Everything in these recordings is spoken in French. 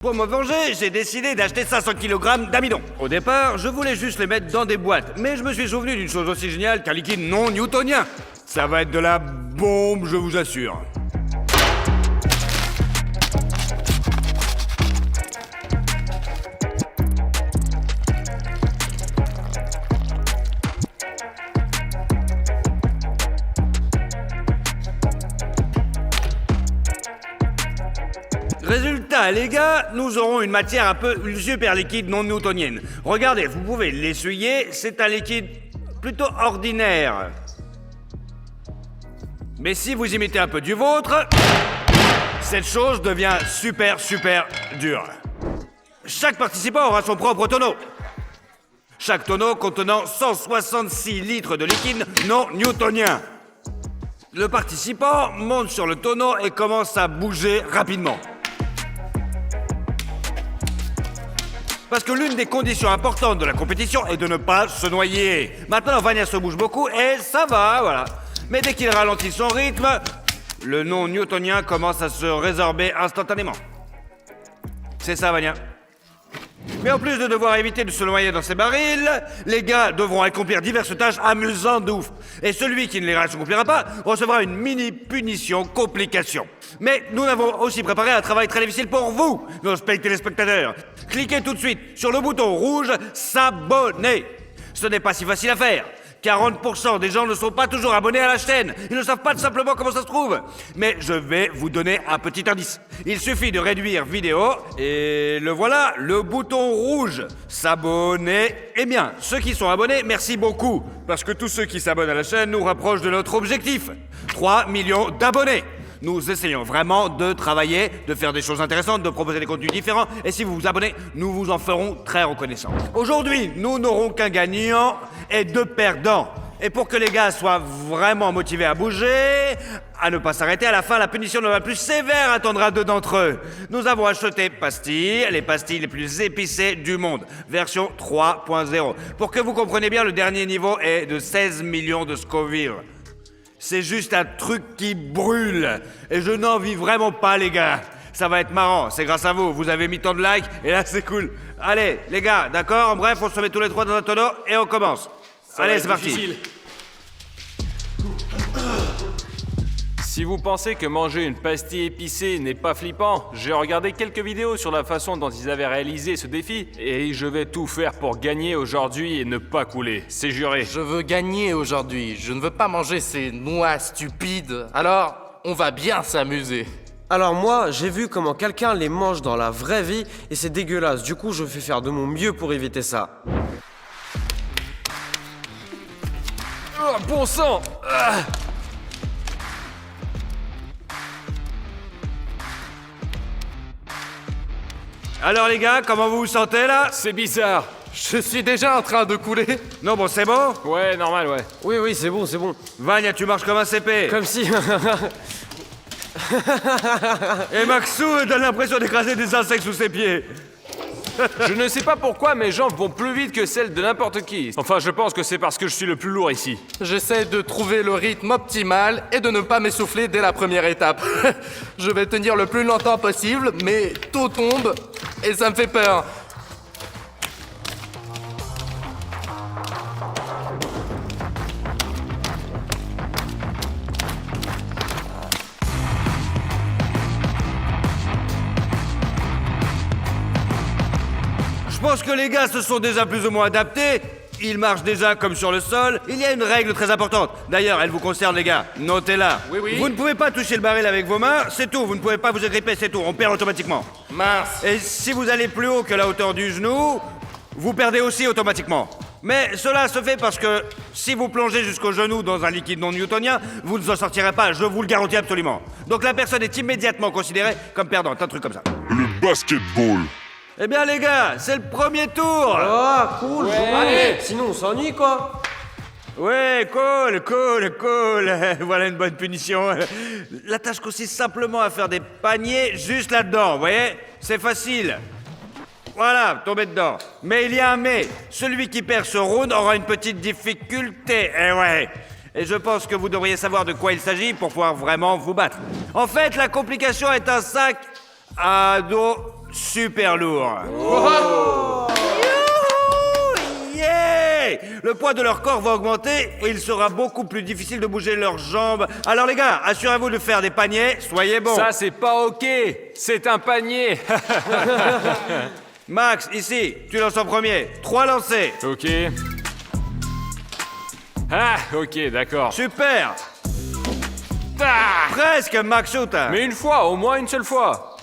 Pour me venger, j'ai décidé d'acheter 500 kg d'amidon. Au départ, je voulais juste les mettre dans des boîtes, mais je me suis souvenu d'une chose aussi géniale qu'un liquide non newtonien. Ça va être de la bombe, je vous assure. Résultat, les gars, nous aurons une matière un peu super liquide non newtonienne. Regardez, vous pouvez l'essuyer, c'est un liquide plutôt ordinaire. Mais si vous y mettez un peu du vôtre, cette chose devient super dure. Chaque participant aura son propre tonneau. Chaque tonneau contenant 166 litres de liquide non newtonien. Le participant monte sur le tonneau et commence à bouger rapidement. Parce que l'une des conditions importantes de la compétition est de ne pas se noyer. Maintenant, Vania se bouge beaucoup et ça va, voilà. Mais dès qu'il ralentit son rythme, le non newtonien commence à se résorber instantanément. C'est ça, Vania. Mais en plus de devoir éviter de se noyer dans ces barils, les gars devront accomplir diverses tâches amusantes de ouf. Et celui qui ne les accomplira pas recevra une mini punition complication. Mais nous avons aussi préparé un travail très difficile pour vous, nos téléspectateurs. Cliquez tout de suite sur le bouton rouge « S'abonner ». Ce n'est pas si facile à faire. 40% des gens ne sont pas toujours abonnés à la chaîne. Ils ne savent pas tout simplement comment ça se trouve. Mais je vais vous donner un petit indice. Il suffit de réduire vidéo et le voilà, le bouton rouge. S'abonner. Eh bien, ceux qui sont abonnés, merci beaucoup. Parce que tous ceux qui s'abonnent à la chaîne nous rapprochent de notre objectif. 3 millions d'abonnés. Nous essayons vraiment de travailler, de faire des choses intéressantes, de proposer des contenus différents. Et si vous vous abonnez, nous vous en ferons très reconnaissants. Aujourd'hui, nous n'aurons qu'un gagnant et 2 perdants. Et pour que les gars soient vraiment motivés à bouger, à ne pas s'arrêter, à la fin, la punition la plus sévère attendra 2 d'entre eux. Nous avons acheté pastilles, les pastilles les plus épicées du monde, version 3.0. Pour que vous compreniez bien, le dernier niveau est de 16 millions de Scoville. C'est juste un truc qui brûle. Et je n'en vis vraiment pas, les gars. Ça va être marrant, c'est grâce à vous. Vous avez mis tant de likes, et là, c'est cool. Allez, les gars, d'accord? Bref, on se met tous les 3 dans un tonneau, et on commence. Allez, c'est parti. Difficile. Si vous pensez que manger une pastille épicée n'est pas flippant, j'ai regardé quelques vidéos sur la façon dont ils avaient réalisé ce défi, et je vais tout faire pour gagner aujourd'hui et ne pas couler, c'est juré. Je veux gagner aujourd'hui, je ne veux pas manger ces noix stupides. Alors, on va bien s'amuser. Alors moi, j'ai vu comment quelqu'un les mange dans la vraie vie et c'est dégueulasse. Du coup, je vais faire de mon mieux pour éviter ça. Oh, bon sang! Alors, les gars, comment vous vous sentez, là? C'est bizarre. Je suis déjà en train de couler. Non, bon, c'est bon? Ouais, normal, ouais. Oui, c'est bon, c'est bon. Vania, tu marches comme un CP. Comme si... Et Maxou donne l'impression d'écraser des insectes sous ses pieds. Je ne sais pas pourquoi mes jambes vont plus vite que celles de n'importe qui. Enfin, je pense que c'est parce que je suis le plus lourd ici. J'essaie de trouver le rythme optimal et de ne pas m'essouffler dès la première étape. Je vais tenir le plus longtemps possible, mais tout tombe et ça me fait peur. Je pense que les gars se sont déjà plus ou moins adaptés. Ils marchent déjà comme sur le sol. Il y a une règle très importante. D'ailleurs, elle vous concerne, les gars. Notez-la. Oui. Vous ne pouvez pas toucher le baril avec vos mains, c'est tout. Vous ne pouvez pas vous agripper, c'est tout. On perd automatiquement. Mince. Et si vous allez plus haut que la hauteur du genou, vous perdez aussi automatiquement. Mais cela se fait parce que si vous plongez jusqu'au genou dans un liquide non newtonien, vous ne en sortirez pas, je vous le garantis absolument. Donc la personne est immédiatement considérée comme perdante, un truc comme ça. Le basketball. Eh bien les gars, c'est le premier tour. Oh, cool. Ouais. Allez, sinon on s'ennuie, quoi. Ouais, cool. Voilà une bonne punition. La tâche consiste simplement à faire des paniers juste là-dedans, vous voyez? C'est facile. Voilà, tombez dedans. Mais il y a un mais. Celui qui perd ce round aura une petite difficulté. Eh ouais. Et je pense que vous devriez savoir de quoi il s'agit pour pouvoir vraiment vous battre. En fait, la complication est un sac à dos super lourd. Oh. Youhou, yeah! Le poids de leur corps va augmenter et il sera beaucoup plus difficile de bouger leurs jambes. Alors les gars, assurez-vous de faire des paniers, soyez bons. Ça, c'est pas ok. C'est un panier. Max, ici, tu lances en premier. 3 lancers. Ok. Ah, ok, d'accord. Super. Ah, Presque, Max, shoot. mais une fois, au moins une seule fois.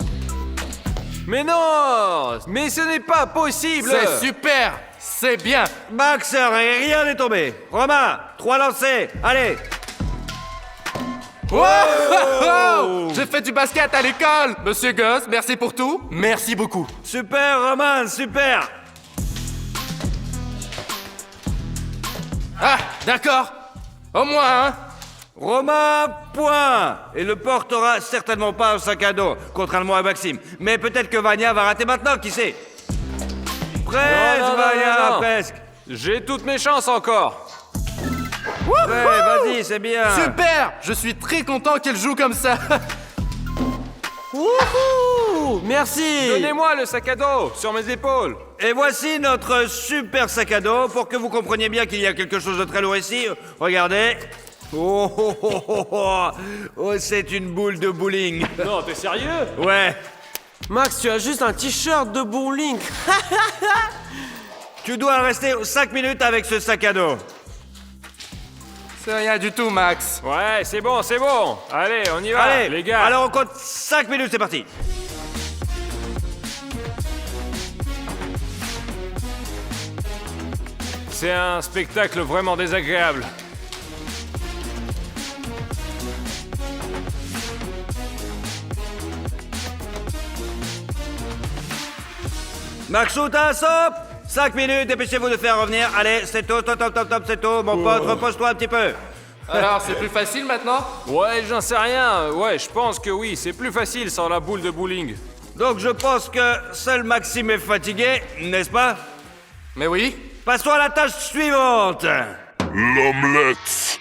Mais non! Mais ce n'est pas possible! C'est super. C'est bien. Max, rien n'est tombé. Romain, 3 lancers. Allez. Oh. J'ai fait du basket à l'école. Monsieur Gus, merci pour tout. Merci beaucoup. Super, Romain, super. Ah, d'accord. Au moins, hein. Romain, point. Et ne portera certainement pas un sac à dos, contrairement à Maxime. Mais peut-être que Vania va rater maintenant, qui sait? Presque, Non, non, Vania, non, non. presque. J'ai toutes mes chances encore. Ouais, vas-y, c'est bien. Super. Je suis très content qu'elle joue comme ça. Wouhou! Merci! Donnez-moi le sac à dos sur mes épaules. Et voici notre super sac à dos pour que vous compreniez bien qu'il y a quelque chose de très lourd ici. Regardez. Oh, oh, oh, oh, oh. Oh, c'est une boule de bowling. Non, t'es sérieux? Ouais. Max, tu as juste un t-shirt de bowling. Tu dois rester 5 minutes avec ce sac à dos. C'est rien du tout, Max. Ouais, c'est bon, c'est bon. Allez, on y va, Allez, les gars. alors on compte 5 minutes, c'est parti. C'est un spectacle vraiment désagréable. Maxouta, stop. 5 minutes, dépêchez-vous de faire revenir. Allez, c'est tout, top, top, top, top, c'est tout. Mon pote, repose-toi un petit peu. Alors, c'est plus facile maintenant? Ouais, j'en sais rien. Ouais, je pense que oui, c'est plus facile sans la boule de bowling. Donc je pense que seul Maxime est fatigué, n'est-ce pas? Mais oui. Passons à la tâche suivante. L'omelette.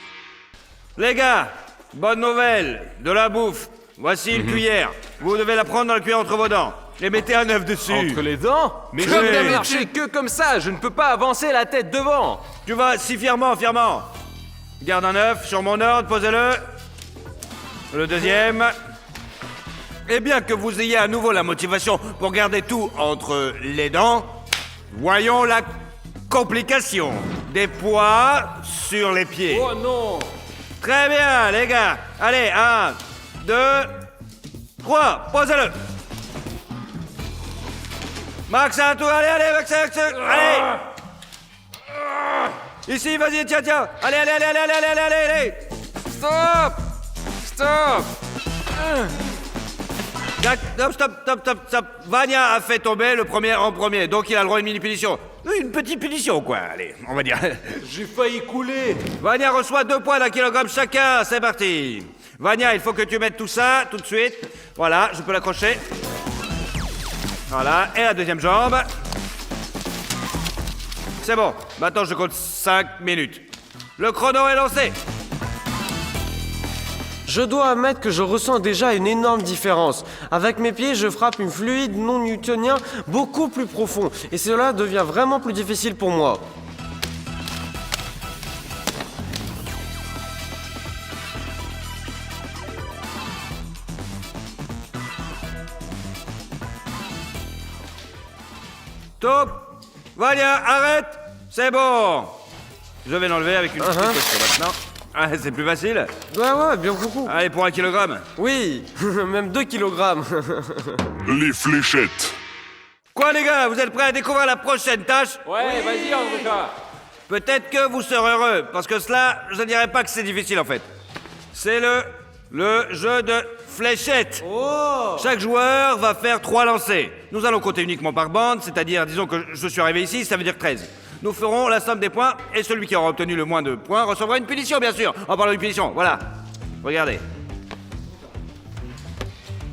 Les gars, bonne nouvelle, de la bouffe. Voici une cuillère. Vous devez la prendre dans la cuillère entre vos dents. Et mettez un œuf dessus. Entre les dents? Mais je Comme ne peux d'habitude. marcher que comme ça, je ne peux pas avancer la tête devant. Tu vas si fièrement, fièrement. Garde un œuf sur mon ordre, posez-le. Le deuxième. Et bien que vous ayez à nouveau la motivation pour garder tout entre les dents, voyons la complication. Des poids sur les pieds. Oh non! Très bien, les gars. Allez, 1, 2, 3, posez-le. Max, à toi, allez, Max, allez. Ici, vas-y, tiens. Allez. Stop! Stop! Stop. Vania a fait tomber le premier en premier, donc il a le droit à une mini-punition. Une petite punition, quoi, allez, on va dire. J'ai failli couler. Vania reçoit 2 poids d'1 kilogramme chacun, c'est parti. Vania, il faut que tu mettes tout ça, tout de suite. Voilà, je peux l'accrocher. Voilà, et la deuxième jambe. C'est bon, maintenant je compte 5 minutes. Le chrono est lancé. Je dois admettre que je ressens déjà une énorme différence. Avec mes pieds, je frappe une fluide non newtonien beaucoup plus profond. Et cela devient vraiment plus difficile pour moi. Top. Vania, arrête. C'est bon. Je vais l'enlever avec une petite posture maintenant. Ah, c'est plus facile. Ouais, bien beaucoup. Allez, pour 1 kilogramme. Oui, même 2 kilogrammes. Les fléchettes. Quoi, les gars, vous êtes prêts à découvrir la prochaine tâche? Ouais, vas-y, Andrika. Peut-être que vous serez heureux, parce que cela, je ne dirais pas que c'est difficile en fait. C'est le jeu de fléchettes. Chaque joueur va faire 3 lancers. Nous allons compter uniquement par bande, c'est-à-dire, disons que je suis arrivé ici, ça veut dire 13. Nous ferons la somme des points, et celui qui aura obtenu le moins de points recevra une punition, bien sûr. En parlant d'une punition, voilà. Regardez.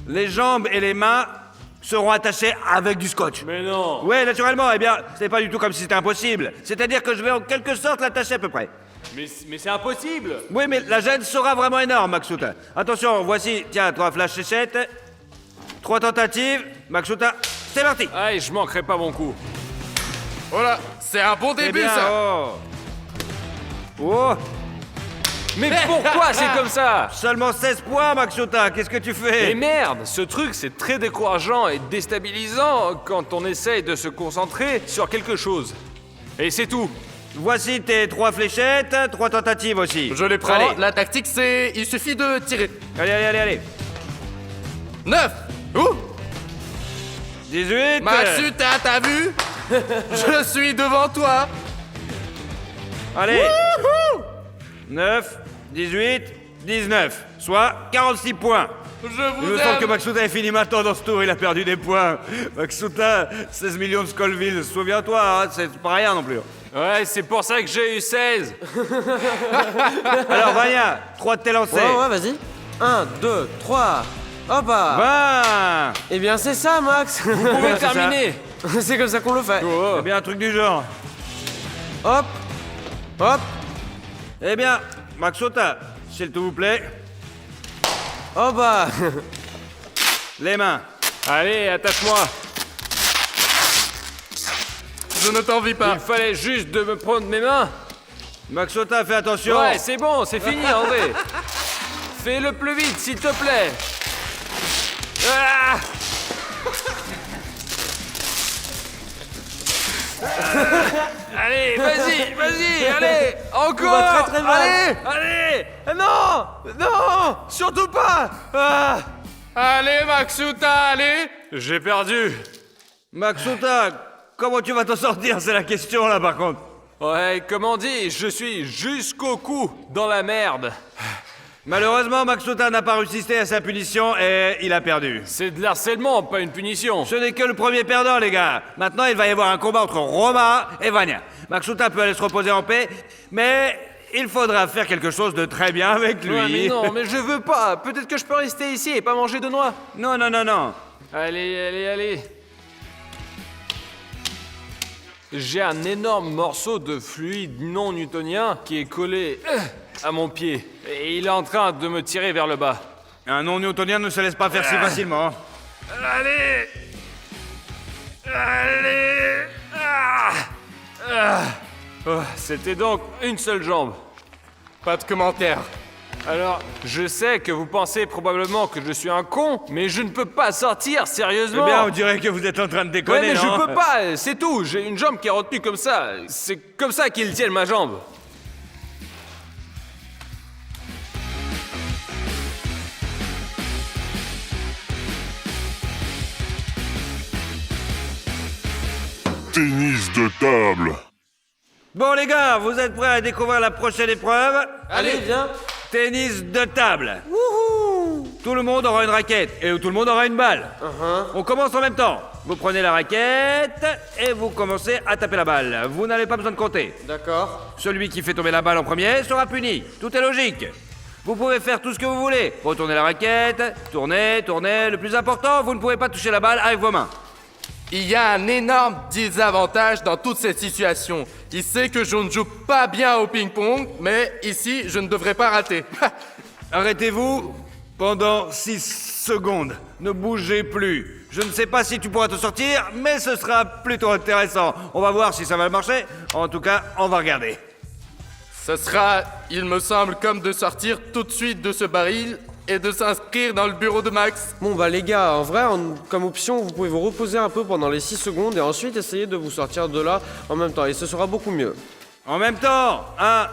Les jambes et les mains seront attachées avec du scotch. Mais non. Ouais, naturellement, eh bien, c'est pas du tout comme si c'était impossible. C'est-à-dire que je vais en quelque sorte l'attacher à peu près. Mais c'est impossible. Oui, mais la gêne sera vraiment énorme, Maxouta. Attention, voici, tiens, 3 flash séchettes. 3 tentatives. Maxouta, c'est parti. Allez, je manquerai pas mon coup. Voilà, c'est un bon C'est début bien, ça. oh. Oh, Mais pourquoi c'est comme ça? seulement 16 points, Maxota, qu'est-ce que tu fais? Et merde, ce truc c'est très décourageant et déstabilisant quand on essaye de se concentrer sur quelque chose. Et c'est tout. Voici tes 3 fléchettes, 3 tentatives aussi. Je les prends. Allez, La tactique c'est, il suffit de tirer. allez. 9. Ouh. 18. Maxuta, t'as vu? Je suis devant toi. Allez. 9, 18, 19, soit 46 points. Je Il vous me semble que aime. Maxuta est fini maintenant dans ce tour, il a perdu des points. Maxuta, 16 millions de Scoville, souviens-toi, hein, c'est pas rien non plus. Ouais, c'est pour ça que j'ai eu 16. Alors, Vania, 3 de tes lancers. Ouais, vas-y. 1, 2, 3. Hop là. 20. Eh bien, c'est ça, Max. Vous pouvez c'est ça. terminer. C'est comme ça qu'on le fait. Oh. Eh bien, un truc du genre. Hop. Hop. Eh bien, Maxuta, s'il te vous plaît, Hop là. les mains. Allez, attache-moi. Je ne t'envie pas. Il fallait juste de me prendre mes mains. Maxuta, fais attention. Ouais, c'est bon, c'est fini, André. Fais-le plus vite, s'il te plaît. Ah. Allez, vas-y, allez, encore. va très, très mal. Allez. Non. Non. Surtout pas. Ah. Allez, Maxuta, allez. J'ai perdu. Maxuta, comment tu vas t'en sortir, c'est la question là par contre. Ouais, comme on dit, je suis jusqu'au cou dans la merde. Malheureusement, Maxuta n'a pas résisté à sa punition et il a perdu. C'est de l'harcèlement, pas une punition. Ce n'est que le premier perdant, les gars. Maintenant, il va y avoir un combat entre Roma et Vania. Maxuta peut aller se reposer en paix, mais il faudra faire quelque chose de très bien avec lui. Ouais, mais non, mais je veux pas. Peut-être que je peux rester ici et pas manger de noix. Non. Allez. J'ai un énorme morceau de fluide non newtonien qui est collé à mon pied. Et il est en train de me tirer vers le bas. Un non-newtonien ne se laisse pas faire si facilement. Allez. Oh, c'était donc une seule jambe. Pas de commentaire. Alors, je sais que vous pensez probablement que je suis un con, mais je ne peux pas sortir, Eh sérieusement. bien, on dirait que vous êtes en train de déconner, Ouais, mais non? je peux pas, c'est tout. J'ai une jambe qui est retenue comme ça. C'est comme ça qu'ils tiennent ma jambe. Tennis de table. Bon, les gars, vous êtes prêts à découvrir la prochaine épreuve? Allez, viens. Tennis de table. Tout le monde aura une raquette et tout le monde aura une balle. On commence en même temps. Vous prenez la raquette et vous commencez à taper la balle. Vous n'avez pas besoin de compter. D'accord. Celui qui fait tomber la balle en premier sera puni. Tout est logique. Vous pouvez faire tout ce que vous voulez. Retournez la raquette, tournez. Le plus important, vous ne pouvez pas toucher la balle avec vos mains. Il y a un énorme désavantage dans toute cette situation. Il sait que je ne joue pas bien au ping-pong, mais ici, je ne devrais pas rater. Arrêtez-vous pendant 6 secondes. Ne bougez plus. Je ne sais pas si tu pourras te sortir, mais ce sera plutôt intéressant. On va voir si ça va marcher. En tout cas, on va regarder. Ce sera, il me semble, comme de sortir tout de suite de ce baril et de s'inscrire dans le bureau de Max. Bon bah les gars, en vrai, comme option, vous pouvez vous reposer un peu pendant les 6 secondes et ensuite essayer de vous sortir de là en même temps et ce sera beaucoup mieux. En même temps, 1,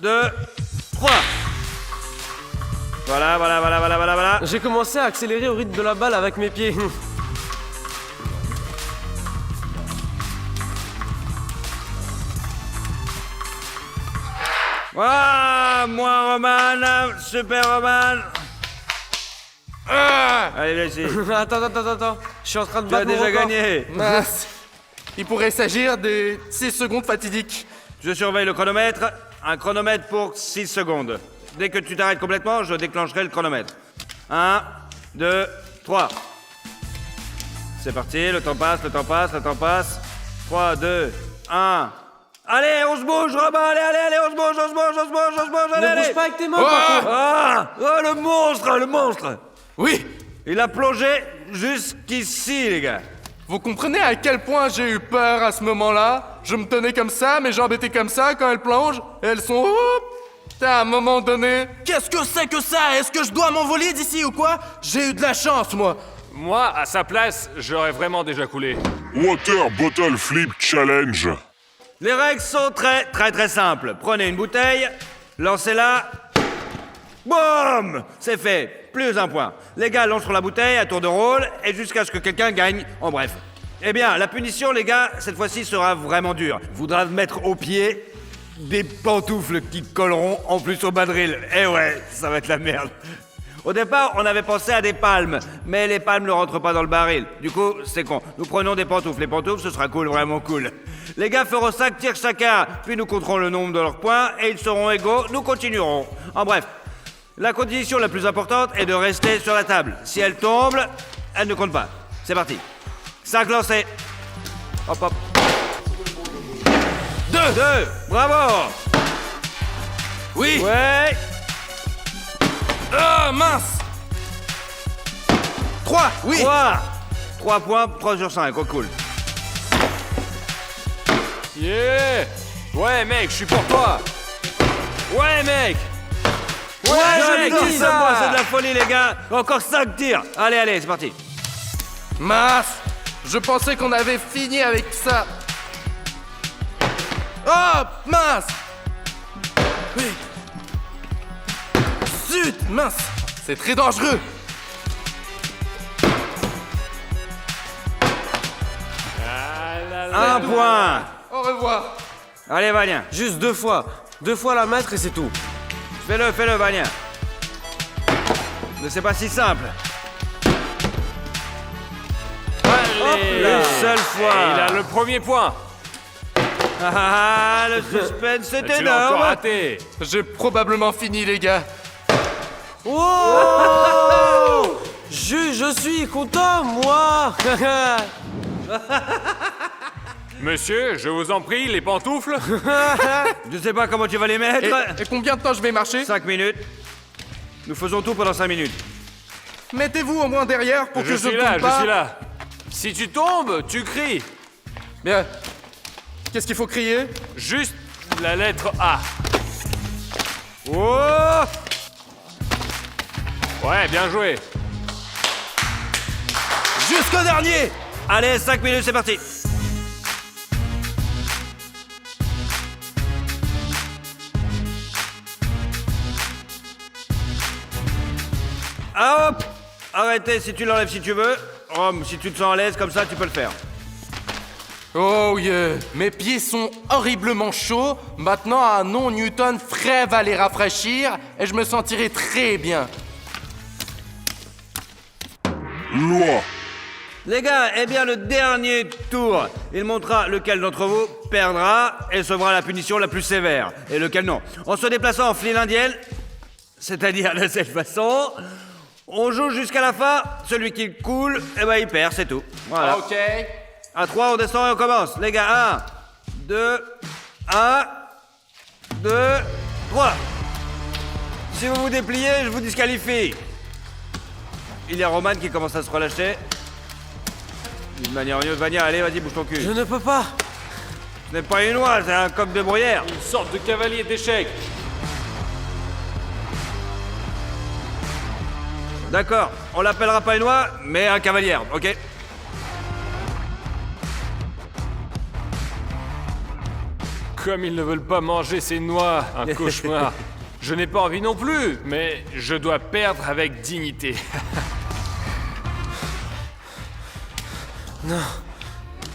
2, 3. Voilà. J'ai commencé à accélérer au rythme de la balle avec mes pieds. Ah, moi, Roman, super Roman. Allez, laissez. Attends, je suis en train de Tu as battre mon déjà record. gagné. Mince. Il pourrait s'agir des 6 secondes fatidiques. Je surveille le chronomètre. Un chronomètre pour 6 secondes. Dès que tu t'arrêtes complètement, je déclencherai le chronomètre. 1, 2, 3. C'est parti, le temps passe. 3, 2, 1. Allez, on se bouge, Robin, allez, on se bouge, allez, Ne allez. bouge pas avec tes mains, par contre. Ah, oh, le monstre. Oui. Il a plongé jusqu'ici, les gars. Vous comprenez à quel point j'ai eu peur à ce moment-là? Je me tenais comme ça, mes jambes étaient comme ça quand elles plongent, et elles sont... À un moment donné... Qu'est-ce que c'est que ça? Est-ce que je dois m'envoler d'ici ou quoi? J'ai eu de la chance, moi. Moi, à sa place, j'aurais vraiment déjà coulé. Water Bottle Flip Challenge. Les règles sont très simples. Prenez une bouteille, lancez-la. Boum! C'est fait. Plus un point. Les gars lancent sur la bouteille à tour de rôle et jusqu'à ce que quelqu'un gagne. En bref. Eh bien, la punition, les gars, cette fois-ci sera vraiment dure. Faudra mettre au pied des pantoufles qui colleront en plus au badril. Eh ouais, ça va être la merde. Au départ, on avait pensé à des palmes, mais les palmes ne rentrent pas dans le baril. Du coup, c'est con. Nous prenons des pantoufles. Les pantoufles, ce sera cool, vraiment cool. Les gars feront 5 tirs chacun, puis nous compterons le nombre de leurs points et ils seront égaux. Nous continuerons. En bref, la condition la plus importante est de rester sur la table. Si elle tombe, elle ne compte pas. C'est parti. 5 lancés. Hop, hop. 2. Bravo. Oui. Ouais. Ah, mince. 3, oui. 3 points, 3 sur 5. Oh, cool. Yeah! Ouais, mec, je suis pour toi! Ouais, mec! Ouais, Joli mec, comme dis ça, moi, c'est de ça! la folie, les gars. Encore 5 tirs. Allez, c'est parti. Mince! Je pensais qu'on avait fini avec ça. Oh, mince! Oui. Zut, mince. C'est très dangereux. Un point. Au revoir. Allez, Vania. Juste 2 fois. 2 fois la mettre et c'est tout. Fais-le, Vania. Mais c'est pas si simple. Allez! Une seule fois. Et il a le premier point! Ah, le suspense, c'est Tu l'as encore énorme. raté! J'ai probablement fini, les gars. Wow! Je suis content, moi. Monsieur, je vous en prie, les pantoufles? Je sais pas comment tu vas les mettre. Et combien de temps je vais marcher? 5 minutes. Nous faisons tout pendant 5 minutes. Mettez-vous au moins derrière pour Je que je suis ne là, tombe je pas. suis là. Si tu tombes, tu cries. Bien. Qu'est-ce qu'il faut crier? Juste la lettre A. Oh! Ouais, bien joué. Jusqu'au dernier. Allez, 5 minutes, c'est parti. Ah, hop! Arrêtez si tu l'enlèves si tu veux. Rome, si tu te sens à l'aise comme ça, tu peux le faire. Oh yeah. Mes pieds sont horriblement chauds. Maintenant, un non-Newton frais va les rafraîchir et je me sentirai très bien. Loi. Les gars, eh bien, le dernier tour, il montrera lequel d'entre vous perdra et recevra la punition la plus sévère, et lequel non. En se déplaçant en file indienne, c'est-à-dire de cette façon, on joue jusqu'à la fin. Celui qui coule, eh ben, il perd, c'est tout. Voilà. Ok. À 3, on descend et on commence. Les gars, 1, 2, 1, 2, 3. Si vous vous dépliez, je vous disqualifie. Il y a Roman qui commence à se relâcher. D'une manière ou d'une autre, Vania, allez, vas-y, bouge ton cul. Je ne peux pas. Ce n'est pas une oie, c'est un coq de bruyère. Une sorte de cavalier d'échecs. D'accord, on l'appellera pas une oie, mais un cavalier, ok? Comme ils ne veulent pas manger ces noix, un cauchemar. Je n'ai pas envie non plus, mais je dois perdre avec dignité.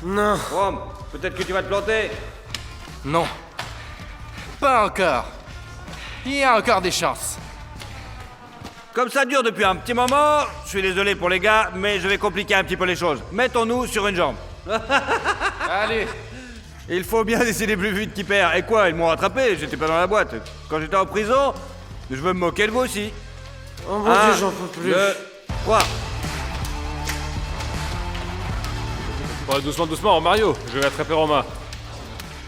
Non. Rome, peut-être que tu vas te planter. Non. Pas encore. Il y a encore des chances. Comme ça dure depuis un petit moment, je suis désolé pour les gars, mais je vais compliquer un petit peu les choses. Mettons-nous sur une jambe. Allez. Il faut bien décider plus vite qui perd. Et quoi, ils m'ont rattrapé, j'étais pas dans la boîte. Quand j'étais en prison, je veux me moquer de vous aussi. Oh mon Dieu, j'en peux plus. 2, 3. Bon, doucement, doucement, Mario, je vais attraper Romain.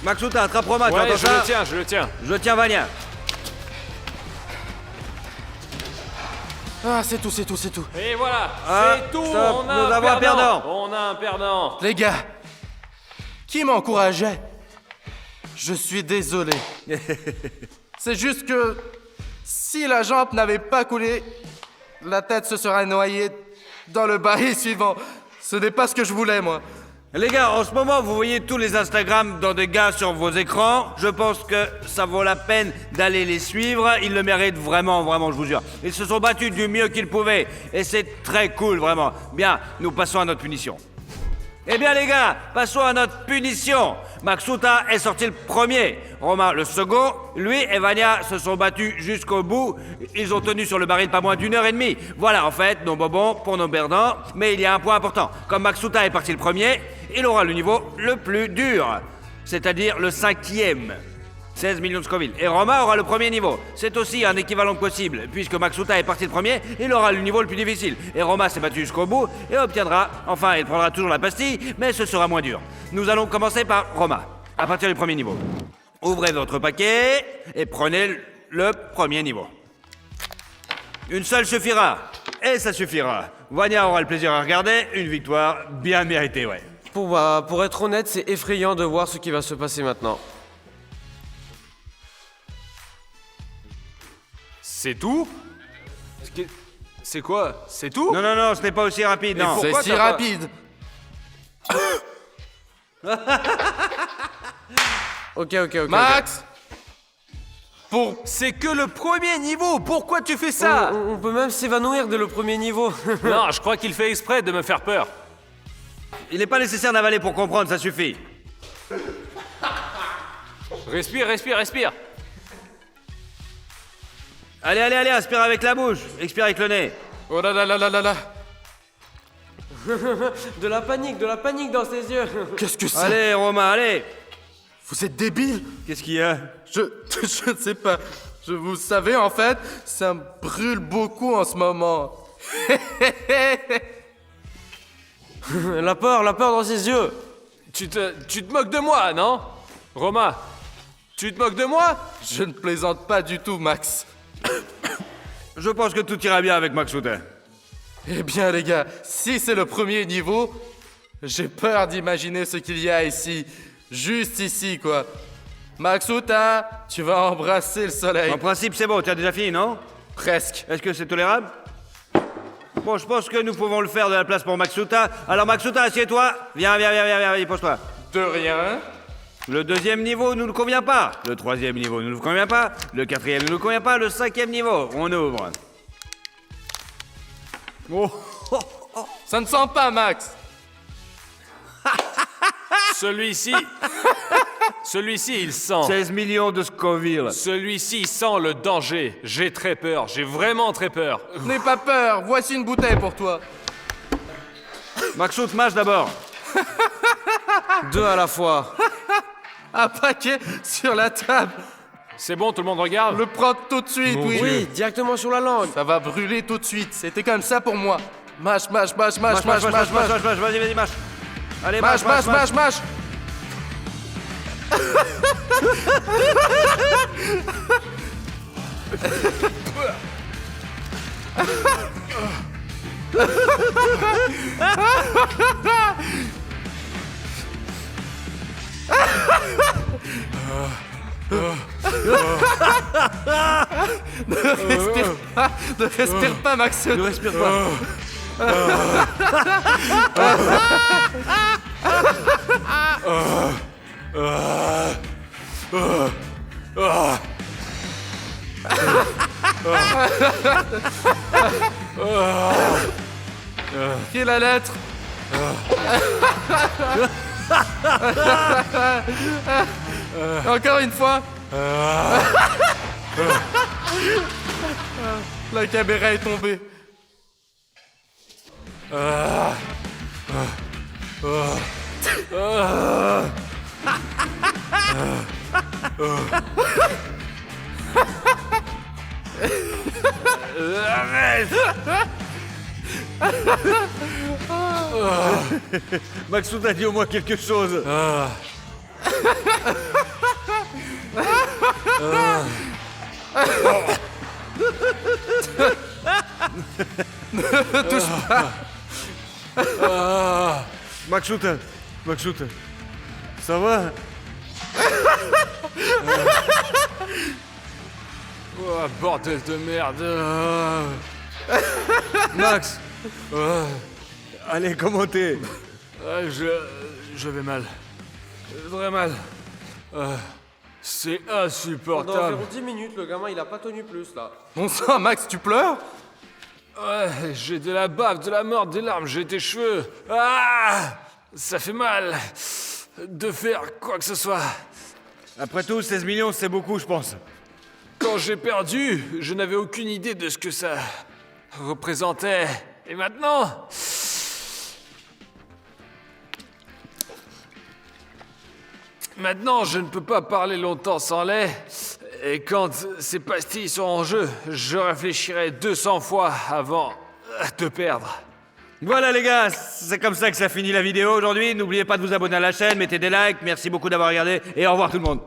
Maxou, attrape Romain, tu Ouais, entends je ça? le tiens, je le tiens. Je tiens Vania. Ah, c'est tout. Et voilà, Ah, c'est tout. stop, On a nous un avons un perdant. On a un perdant. Les gars, qui m'encourageait? Je suis désolé. C'est juste que si la jambe n'avait pas coulé, la tête se serait noyée dans le baril suivant. Ce n'est pas ce que je voulais, moi. Les gars, en ce moment, vous voyez tous les Instagrams dans des gars sur vos écrans. Je pense que ça vaut la peine d'aller les suivre. Ils le méritent vraiment, je vous jure. Ils se sont battus du mieux qu'ils pouvaient. Et c'est très cool, vraiment. Bien, nous passons à notre punition. Eh bien, les gars, passons à notre punition. Maxuta est sorti le premier. Romain le second. Lui et Vania se sont battus jusqu'au bout. Ils ont tenu sur le baril pas moins d'1h30. Voilà, en fait, nos bonbons pour nos perdants. Mais il y a un point important. Comme Maxuta est parti le premier, il aura le niveau le plus dur. C'est-à-dire le 5e. 16 millions de Scoville. Et Romain aura le premier niveau. C'est aussi un équivalent possible. Puisque Maxuta est parti le premier, il aura le niveau le plus difficile. Et Romain s'est battu jusqu'au bout et obtiendra... Enfin, il prendra toujours la pastille, mais ce sera moins dur. Nous allons commencer par Romain. À partir du premier niveau. Ouvrez votre paquet et prenez le premier niveau. Une seule suffira. Et ça suffira. Vania aura le plaisir à regarder. Une victoire bien méritée, ouais. Pour être honnête, c'est effrayant de voir ce qui va se passer maintenant. C'est tout? C'est quoi? C'est tout? Non, ce n'est pas aussi rapide, non. C'est Pourquoi si t'as pas- rapide. Ok. Max, C'est que le premier niveau. Pourquoi tu fais ça? On peut même s'évanouir dès le premier niveau. Non, je crois qu'il fait exprès de me faire peur. Il n'est pas nécessaire d'avaler pour comprendre, ça suffit. Respire. Allez, aspire avec la bouche. Expire avec le nez. oh là là là là là là. De la panique dans ses yeux. Qu'est-ce que c'est? Allez, Romain, allez. Vous êtes débile? Qu'est-ce qu'il y a? Je ne sais pas. Vous savez, en fait, ça me brûle beaucoup en ce moment. La peur dans ses yeux. Tu te moques de moi, non? Romain, tu te moques de moi? Je ne plaisante pas du tout, Max. Je pense que tout ira bien avec Maxuta. Eh bien, les gars, si c'est le premier niveau, j'ai peur d'imaginer ce qu'il y a ici. Juste ici, quoi. Maxuta, tu vas embrasser le soleil. En principe, c'est bon, tu as déjà fini, non? Presque. Est-ce que c'est tolérable? Bon, je pense que nous pouvons le faire de la place pour Maxuta. Alors, Maxuta, assieds-toi. Viens, pose-toi. De rien. Le deuxième niveau ne nous convient pas. Le troisième niveau ne nous convient pas. Le quatrième ne nous convient pas. Le cinquième niveau, on ouvre. Oh. Ça ne sent pas, Max. Celui-ci, il sent. 16 millions de Scoville. Celui-ci, il sent le danger. J'ai très peur. J'ai vraiment très peur. N'aie pas peur, voici une bouteille pour toi. Maxout, mâche d'abord. 2 à la fois. Un paquet sur la table. C'est bon, tout le monde regarde? Le prends tout de suite, oui. Oui, directement sur la langue. Ça va brûler tout de suite. C'était comme ça pour moi. Mâche. Vas-y, mâche. Allez, Mâche. Ne respire pas, Max. Ne respire pas. Qui est la lettre? Encore une fois. La caméra est tombée. Maxout a dit au moins quelque chose. Ne touche pas. Max Shooter, ça va? Oh, bordel de merde. Max, allez, comment t'es? Je vais mal. Très mal. C'est Pendant insupportable. environ 10 minutes, le gamin il a pas tenu plus là. Bon sang, Max, tu pleures? Ouais, j'ai de la bave, de la mort, des larmes, j'ai des cheveux. Ah! Ça fait mal de faire quoi que ce soit. Après tout, 16 millions, c'est beaucoup, je pense. Quand j'ai perdu, je n'avais aucune idée de ce que ça représentait. Et maintenant... Maintenant, je ne peux pas parler longtemps sans lait. Et quand ces pastilles sont en jeu, je réfléchirai 200 fois avant de perdre. Voilà les gars, c'est comme ça que ça finit la vidéo aujourd'hui. N'oubliez pas de vous abonner à la chaîne, mettez des likes, merci beaucoup d'avoir regardé et au revoir tout le monde.